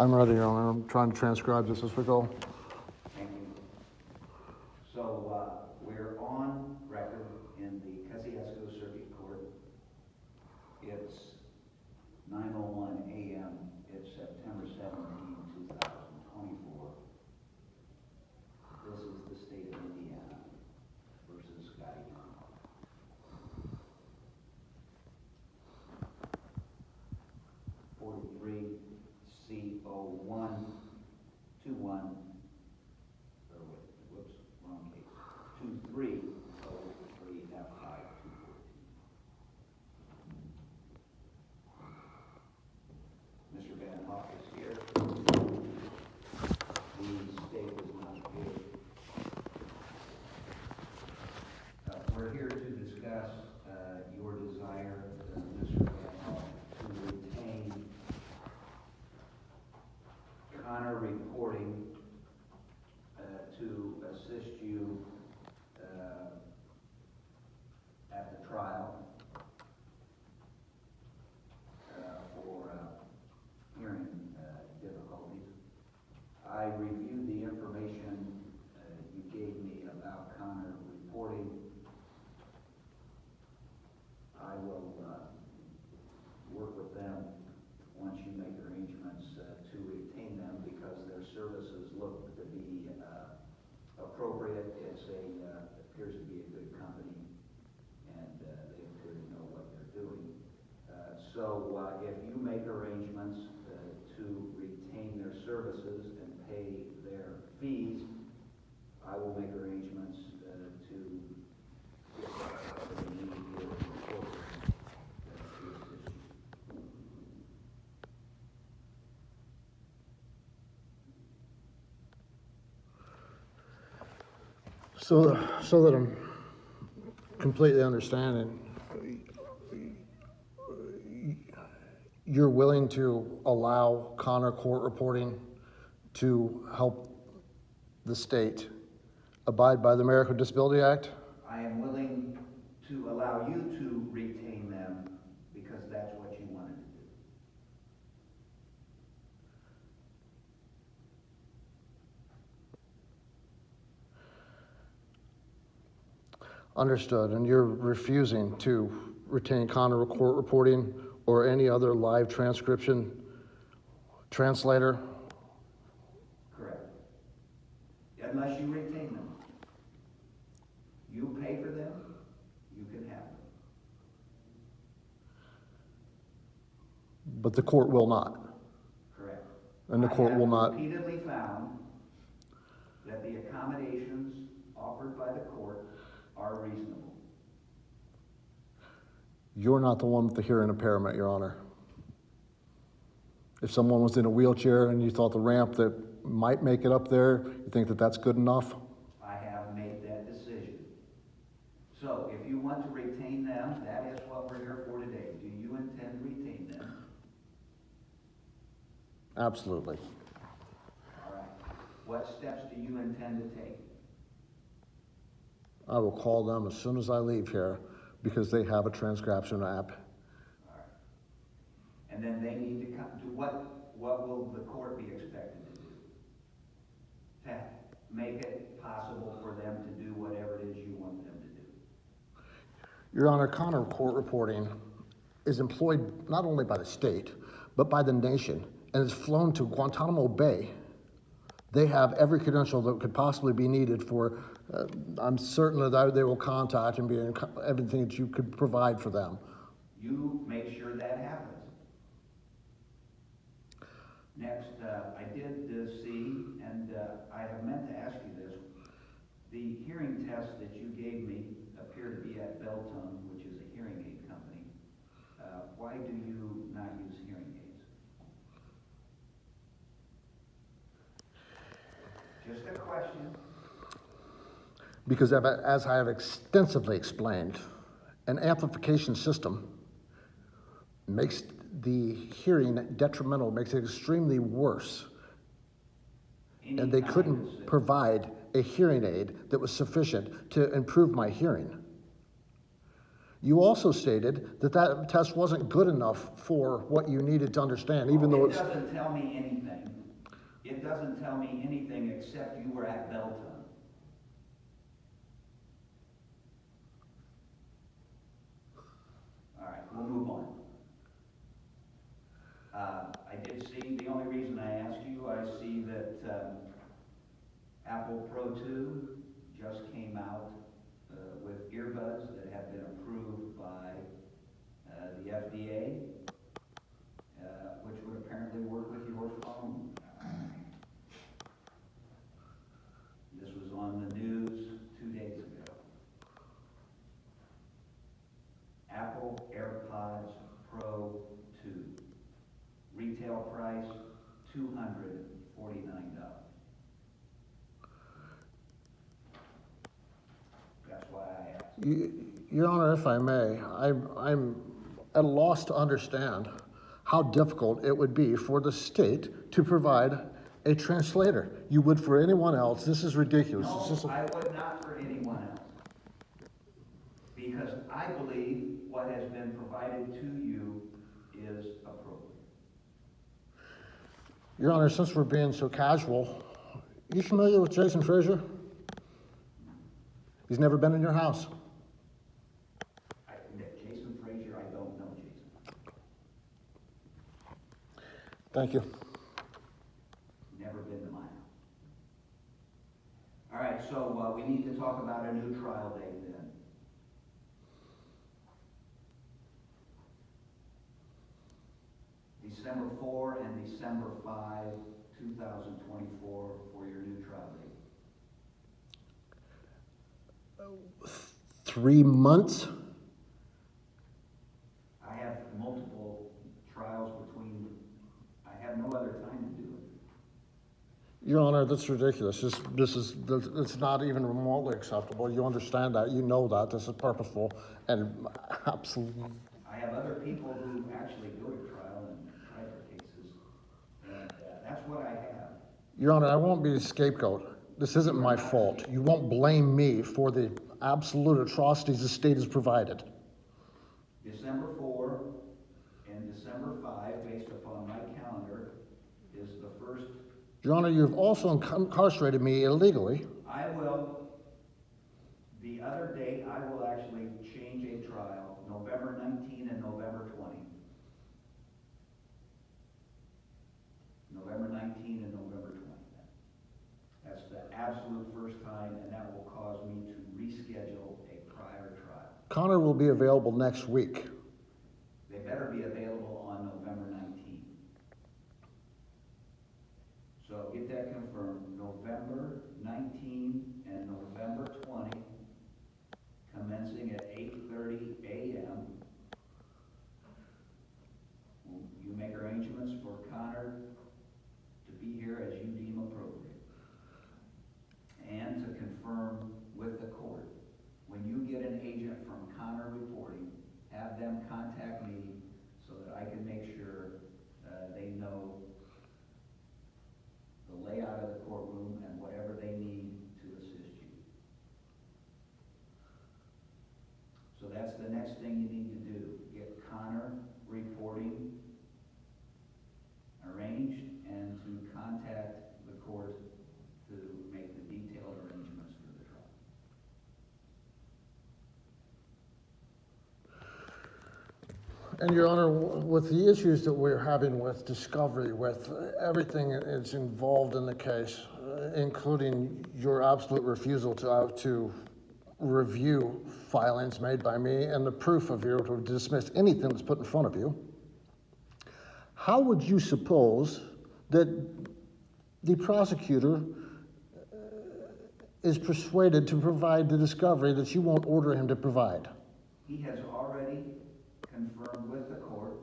I'm ready, Your Honor. I'm trying to transcribe this as we go. Thank you. So, we're on record in the Kosciuszko Circuit Court. It's 9:01 a.m. It's September 17, 2024. This is the state of Indiana versus Scotty Young. CO121, or whoops, wrong case. 2303F5214. Mr. Van Hoff is here. The state is not here. We're here to discuss your desire, Mr. Van Hoff, to retain Connor reporting to assist you at the trial for hearing difficulties. I reviewed the information you gave me about Connor reporting. I will work with them once you make arrangements to retain them, because their services look to be appropriate. It's appears to be a good company, and they appear to know what they're doing. So if you make arrangements to retain their services and pay their fees, I will make arrangements to get what they need here in the court to assist you. So that I'm completely understanding, you're willing to allow Connor court reporting to help the state abide by the American Disability Act? I am willing to allow you to retain them because that's what you wanted to do. Understood. And you're refusing to retain Connor court reporting or any other live transcription translator? Correct. Unless you retain them. You pay for them, you can have them. But the court will not. Correct. And the court will not. I have repeatedly found that the accommodations offered by the court are reasonable. You're not the one with the hearing impairment, Your Honor. If someone was in a wheelchair and you thought the ramp that might make it up there, you think that that's good enough? I have made that decision. So if you want to retain them, that is what we're here for today. Do you intend to retain them? Absolutely. All right. What steps do you intend to take? I will call them as soon as I leave here because they have a transcription app. All right. And then they need to come to what will the court be expected to do? To make it possible for them to do whatever it is you want them to do. Your Honor, Connor court reporting is employed not only by the state, but by the nation, and is flown to Guantanamo Bay. They have every credential that could possibly be needed for, I'm certain that they will contact and be in everything that you could provide for them. You make sure that happens. Next, I did see, and I have meant to ask you this, the hearing test that you gave me appeared to be at Blatant, which is a hearing aid company. Why do you not use hearing aids? Just a question. Because as I have extensively explained, an amplification system makes the hearing detrimental, makes it extremely worse. And they couldn't provide a hearing aid that was sufficient to improve my hearing. You also stated that that test wasn't good enough for what you needed to understand, even though It it's... doesn't tell me anything. It doesn't tell me anything except you were at Belton. All right, we'll move on. I did see, the only reason I asked you, I see that Apple Pro 2 just came out with earbuds that have been approved by the FDA, which would apparently work with your phone. This was on the news 2 days ago. Apple AirPods Pro 2. Retail price, $249. That's why I asked. Your Honor, if I may, I'm at a loss to understand how difficult it would be for the state to provide a translator. You would for anyone else. This is ridiculous. No, I would not for anyone else. Because I believe what has been provided to you is appropriate. Your Honor, since we're being so casual, you familiar with Jason Frazier? He's never been in your house. Jason Frazier, I don't know Jason. Thank you. Never been to my house. All right, so we need to talk about a new trial date then. December 4 and December 5, 2024 for your new trial date. 3 months? I have multiple trials between, I have no other time to do it. Your Honor, that's ridiculous. It's not even remotely acceptable. You understand that. You know that. This is purposeful and absolutely. I have other people who actually go to trial and try their cases, and that's what I have. Your Honor, I won't be a scapegoat. This isn't my fault. You won't blame me for the absolute atrocities the state has provided. December 4 and December 5, based upon my calendar, is the first. Your Honor, you've also incarcerated me illegally. I will, the other date, I will actually change a trial, November 19 and November 20. November 19 and November 20. That's the absolute first time, and that will cause me to reschedule a prior trial. Connor will be available next week. They better be available on November 19. So get that confirmed, November 19 and November 20, commencing at 8:30 a.m. You make arrangements for Connor to be here as you deem appropriate. And to confirm with the court, when you get an agent from Connor Reporting, have them contact me so that I can make sure they know the layout of the courtroom and whatever they need to assist you. So that's the next thing you need to do. Get Connor Reporting arranged and to contact the court to make the detailed arrangements for the trial. And Your Honor, with the issues that we're having with discovery, with everything that's involved in the case, including your absolute refusal to review filings made by me and the proof of you to dismiss anything that's put in front of you, how would you suppose that the prosecutor is persuaded to provide the discovery that you won't order him to provide? He has already confirmed with the court,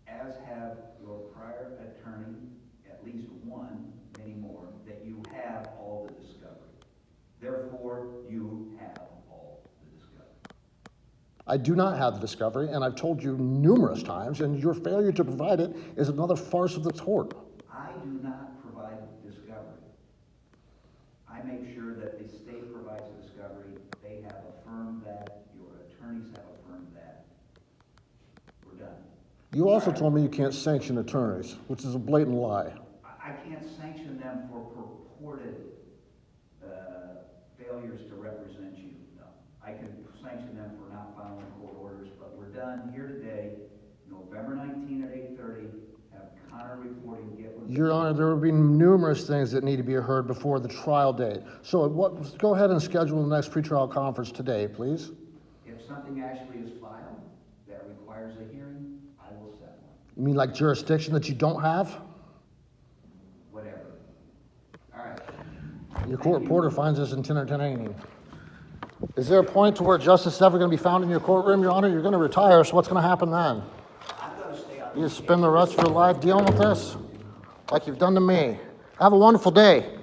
as have your prior attorney, at least one, many more, that you have all the discovery. Therefore, you have all the discovery. I do not have the discovery, and I've told you numerous times, and your failure to provide it is another farce of the court. I do not provide discovery. I make sure that the state provides a discovery. They have affirmed that, your attorneys have You also told me you can't sanction attorneys, which is a blatant lie. I can't sanction them for purported failures to represent you, no. I can sanction them for not following court orders, but we're done here today, November 19 at 8:30, have Connor reporting Gitlin. Your Honor, there will be numerous things that need to be heard before the trial date. So go ahead and schedule the next pretrial conference today, please. If something actually is filed that requires a hearing, I will set one, You mean like jurisdiction that you don't have? whatever. All right. Your court reporter finds this entertaining. Is there a point to where justice is ever going to be found in your courtroom, Your Honor? You're going to retire, so what's going to happen then? I'm going to stay on You this spend the rest of your life dealing with this? Like you've done to me. Have a wonderful day.